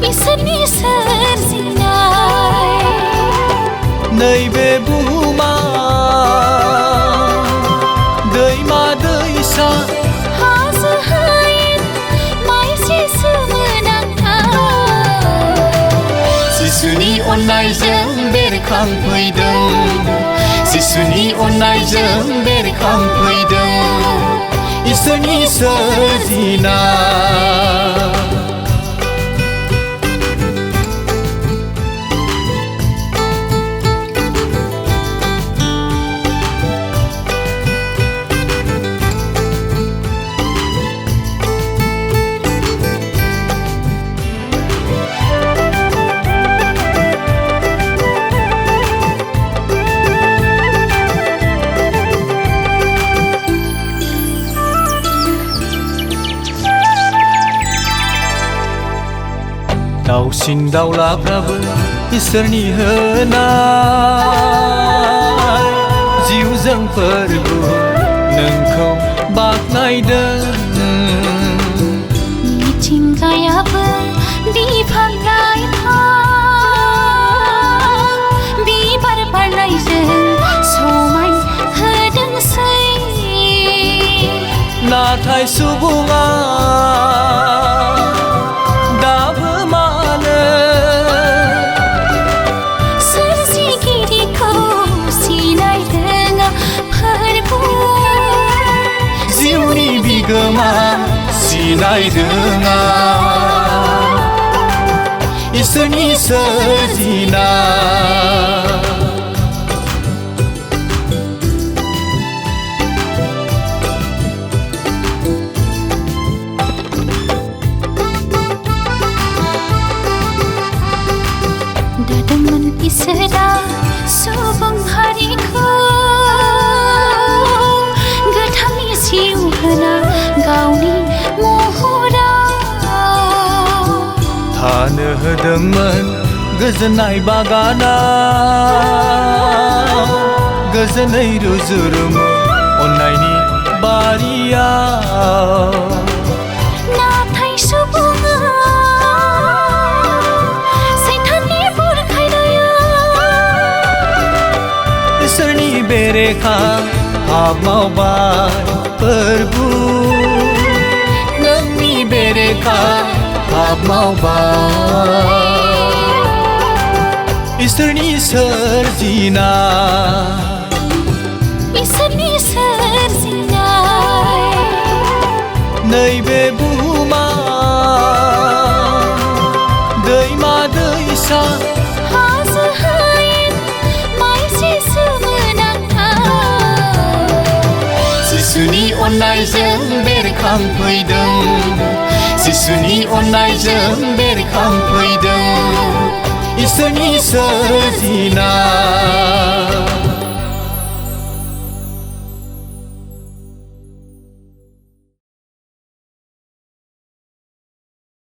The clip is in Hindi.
इसोरनि सोरजिनाय नैबे बुहुमा दैमा दैसा हाजो हायेन माइसि सोमोनांथाव जिसुनि अननायजों बेरखांफैदों जिसुनि अननायजों बेरखांफैदों इसोरनि सोरजिनाय दाउसिन दाउलाफ्राबो इसोरनि होनाय जिउजों फोरबु नोंखौ बाख्नायदों मिथिंगायाबो बिफां लाइफां बिबार बारनायजों समाय होदोंसै नाथाय सुबुङा बिगोमा सिनाय रोङा इसोरनि सोरजिनाय दादोंमोन इसोरा सुबुं हारिखौ गोथांनि जिउ होना गावनि महराव थानो होदोंमोन गोजोननाय बागानाव गोजोनै रुजुरुमु अननायनि बारियाव नाथाय सुबुङा सैताननि बुरखायनायाव इसोरनि बेरेखा पाप मावबाय फोरबु नोंनि बेरेखा पाप मावबाय इसोरनि सोरजिनाय नैबे बुहुमा दैमा दैसा हाजो हायेन माइसि सोमोनांथाव जिसुनि अननायजों बेरखांफैदों जिसुनि अननायजों बेरखांफैदों इसोरनि सोरजिनाय